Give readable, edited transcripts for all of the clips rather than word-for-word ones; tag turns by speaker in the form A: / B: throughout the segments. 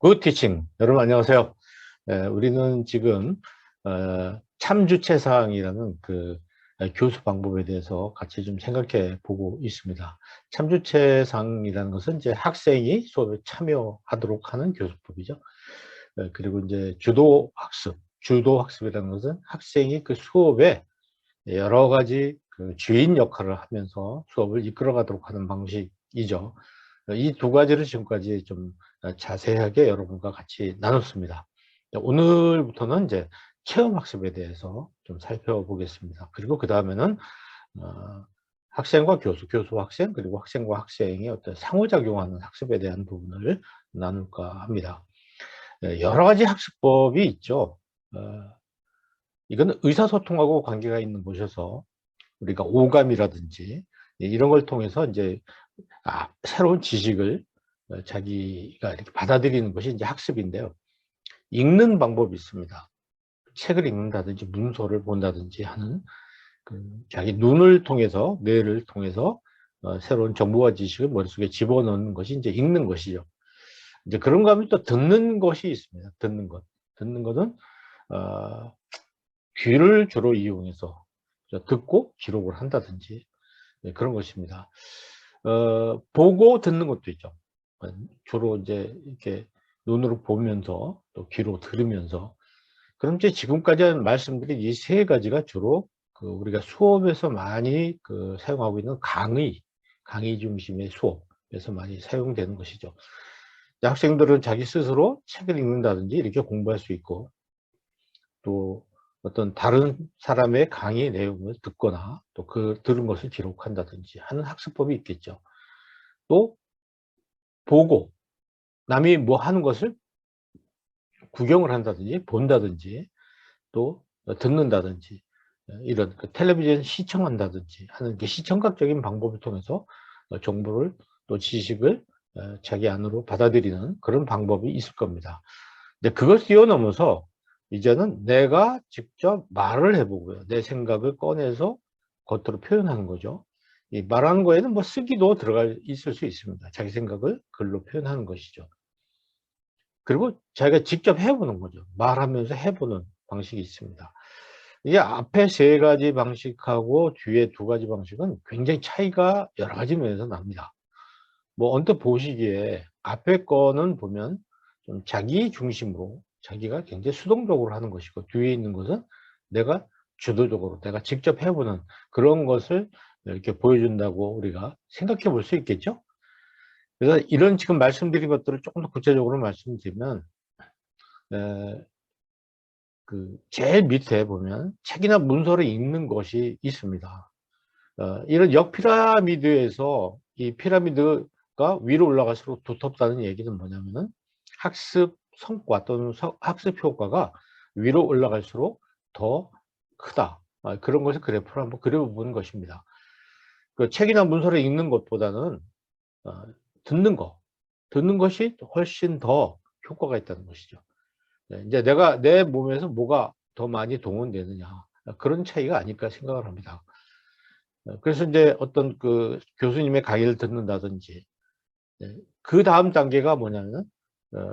A: 굿 티칭. 여러분 안녕하세요. 우리는 지금 참주체상이라는 교수 방법에 대해서 같이 좀 생각해 보고 있습니다. 참주체상이라는 것은 이제 학생이 수업에 참여하도록 하는 교수법이죠. 그리고 이제 주도학습이라는 것은 학생이 그 수업에 여러 가지 그 주인 역할을 하면서 수업을 이끌어가도록 하는 방식이죠. 이 두 가지를 지금까지 좀 자세하게 여러분과 같이 나눴습니다. 오늘부터는 이제 체험학습에 대해서 좀 살펴보겠습니다. 그리고 그 다음에는 학생과 교수와 학생, 그리고 학생과 학생의 어떤 상호작용하는 학습에 대한 부분을 나눌까 합니다. 여러 가지 학습법이 있죠. 이거는 의사소통하고 관계가 있는 곳이어서 우리가 오감이라든지 이런 걸 통해서 이제 새로운 지식을 자기가 이렇게 받아들이는 것이 이제 학습인데요. 읽는 방법이 있습니다. 책을 읽는다든지 문서를 본다든지 하는 자기 눈을 통해서, 뇌를 통해서 새로운 정보와 지식을 머릿속에 집어넣는 것이 이제 읽는 것이죠. 이제 그런가 하면 또 듣는 것이 있습니다. 듣는 것. 듣는 것은 귀를 주로 이용해서 듣고 기록을 한다든지 그런 것입니다. 보고 듣는 것도 있죠. 주로 이제 이렇게 눈으로 보면서 또 귀로 들으면서. 그럼 이제 지금까지 말씀드린 이 세 가지가 주로 우리가 수업에서 많이 사용하고 있는 강의 중심의 수업에서 많이 사용되는 것이죠. 학생들은 자기 스스로 책을 읽는다든지 이렇게 공부할 수 있고, 또 어떤 다른 사람의 강의 내용을 듣거나 또 들은 것을 기록한다든지 하는 학습법이 있겠죠. 또 보고 남이 뭐 하는 것을 구경을 한다든지 본다든지 또 듣는다든지 이런 텔레비전 시청한다든지 하는 게 시청각적인 방법을 통해서 정보를 또 지식을 자기 안으로 받아들이는 그런 방법이 있을 겁니다. 근데 그걸 뛰어넘어서 이제는 내가 직접 말을 해보고요. 내 생각을 꺼내서 겉으로 표현하는 거죠. 이 말하는 거에는 뭐 쓰기도 있을 수 있습니다. 자기 생각을 글로 표현하는 것이죠. 그리고 자기가 직접 해보는 거죠. 말하면서 해보는 방식이 있습니다. 이게 앞에 세 가지 방식하고 뒤에 두 가지 방식은 굉장히 차이가 여러 가지 면에서 납니다. 뭐 언뜻 보시기에 앞에 거는 보면 좀 자기 중심으로 자기가 굉장히 수동적으로 하는 것이고, 뒤에 있는 것은 내가 주도적으로 내가 직접 해보는 그런 것을 이렇게 보여준다고 우리가 생각해 볼 수 있겠죠. 그래서 이런 지금 말씀드린 것들을 조금 더 구체적으로 말씀드리면, 제일 밑에 보면 책이나 문서를 읽는 것이 있습니다. 이런 역피라미드에서 이 피라미드가 위로 올라갈수록 두텁다는 얘기는 뭐냐면은 학습 성과 또는 학습 효과가 위로 올라갈수록 더 크다. 그런 것을 그래프로 한번 그려보는 것입니다. 책이나 문서를 읽는 것보다는 어, 듣는 것이 훨씬 더 효과가 있다는 것이죠. 이제 내 몸에서 뭐가 더 많이 동원되느냐, 그런 차이가 아닐까 생각을 합니다. 그래서 이제 어떤 교수님의 강의를 듣는다든지, 그 다음 단계가 뭐냐면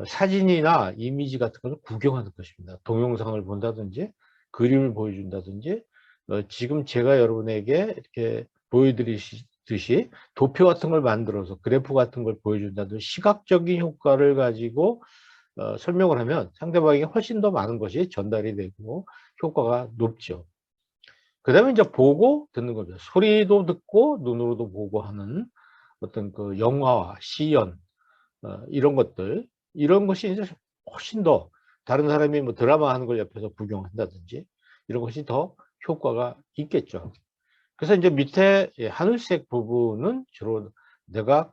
A: 사진이나 이미지 같은 것을 구경하는 것입니다. 동영상을 본다든지 그림을 보여준다든지, 지금 제가 여러분에게 이렇게 보여드리듯이 도표 같은 걸 만들어서 그래프 같은 걸 보여준다든지 시각적인 효과를 가지고 설명을 하면 상대방에게 훨씬 더 많은 것이 전달이 되고 효과가 높죠. 그 다음에 이제 보고 듣는 거죠. 소리도 듣고 눈으로도 보고 하는 어떤 영화와 시연, 이런 것들, 이런 것이 이제 훨씬 더 다른 사람이 뭐 드라마 하는 걸 옆에서 구경한다든지 이런 것이 더 효과가 있겠죠. 그래서 이제 밑에 하늘색 부분은 주로 내가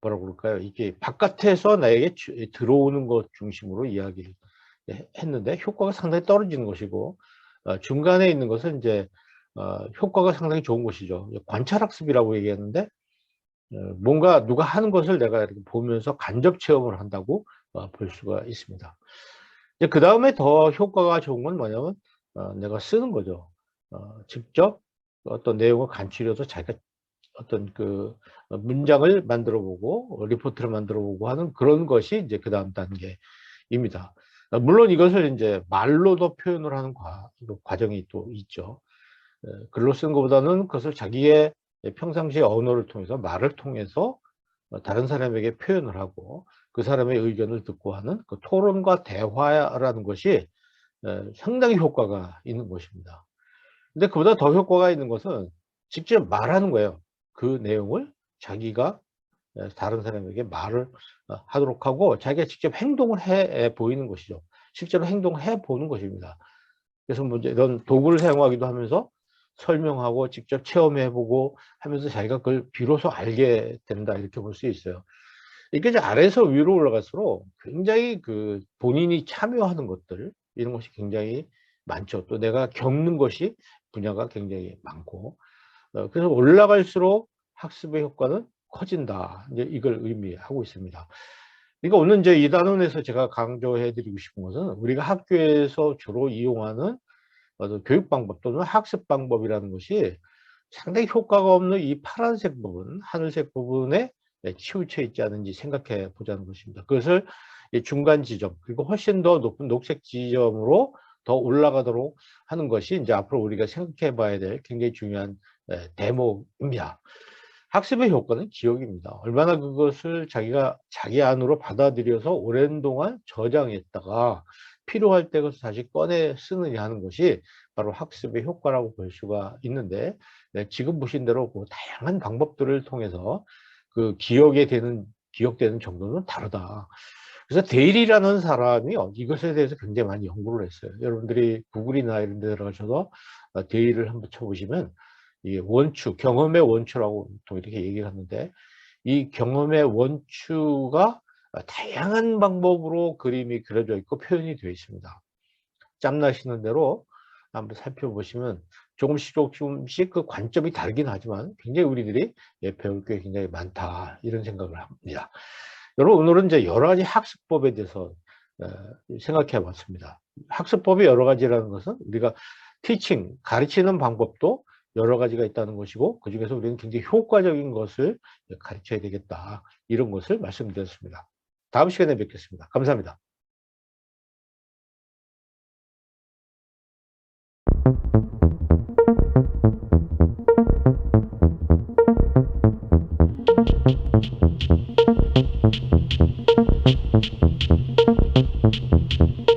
A: 뭐라고 그럴까요? 이게 바깥에서 나에게 들어오는 것 중심으로 이야기를 했는데 효과가 상당히 떨어지는 것이고, 중간에 있는 것은 이제 효과가 상당히 좋은 것이죠. 관찰학습이라고 얘기했는데, 뭔가 누가 하는 것을 내가 이렇게 보면서 간접 체험을 한다고 볼 수가 있습니다. 그 다음에 더 효과가 좋은 건 뭐냐면 내가 쓰는 거죠. 직접 어떤 내용을 간추려서 자기가 어떤 그 문장을 만들어 보고 리포트를 만들어 보고 하는 그런 것이 이제 그 다음 단계입니다. 물론 이것을 이제 말로도 표현을 하는 과정이 또 있죠. 글로 쓰는 것보다는 그것을 자기의 평상시의 언어를 통해서 말을 통해서 다른 사람에게 표현을 하고 그 사람의 의견을 듣고 하는 그 토론과 대화라는 것이 상당히 효과가 있는 것입니다. 근데 그보다 더 효과가 있는 것은 직접 말하는 거예요. 그 내용을 자기가 다른 사람에게 말을 하도록 하고 자기가 직접 행동을 해 보이는 것이죠. 실제로 행동을 해 보는 것입니다. 그래서 뭐 이런 도구를 사용하기도 하면서 설명하고 직접 체험해 보고 하면서 자기가 그걸 비로소 알게 된다, 이렇게 볼 수 있어요. 이게 이제 아래에서 위로 올라갈수록 굉장히 그 본인이 참여하는 것들, 이런 것이 굉장히 많죠. 또 내가 겪는 것이 분야가 굉장히 많고, 그래서 올라갈수록 학습의 효과는 커진다, 이제 이걸 의미하고 있습니다. 그러니까 오늘 이제 이 단원에서 제가 강조해 드리고 싶은 것은, 우리가 학교에서 주로 이용하는 교육 방법 또는 학습 방법이라는 것이 상당히 효과가 없는 이 파란색 부분, 하늘색 부분에 치우쳐 있지 않은지 생각해 보자는 것입니다. 그것을 중간 지점, 그리고 훨씬 더 높은 녹색 지점으로 더 올라가도록 하는 것이 이제 앞으로 우리가 생각해 봐야 될 굉장히 중요한 대목입니다. 학습의 효과는 기억입니다. 얼마나 그것을 자기가 자기 안으로 받아들여서 오랜 동안 저장했다가 필요할 때 그것을 다시 꺼내 쓰느냐 하는 것이 바로 학습의 효과라고 볼 수가 있는데, 지금 보신 대로 그 다양한 방법들을 통해서 그 기억되는 정도는 다르다. 그래서 데일이라는 사람이 이것에 대해서 굉장히 많이 연구를 했어요. 여러분들이 구글이나 이런 데 들어가셔서 데일을 한번 쳐보시면, 이 원추, 경험의 원추라고 또 이렇게 얘기를 하는데, 이 경험의 원추가 다양한 방법으로 그림이 그려져 있고 표현이 되어 있습니다. 짬나시는 대로 한번 살펴보시면 조금씩 그 관점이 다르긴 하지만 굉장히 우리들이 배울 게 굉장히 많다, 이런 생각을 합니다. 여러분, 오늘은 이제 여러 가지 학습법에 대해서 생각해 봤습니다. 학습법이 여러 가지라는 것은 우리가 티칭, 가르치는 방법도 여러 가지가 있다는 것이고, 그 중에서 우리는 굉장히 효과적인 것을 가르쳐야 되겠다, 이런 것을 말씀드렸습니다. 다음 시간에 뵙겠습니다. 감사합니다.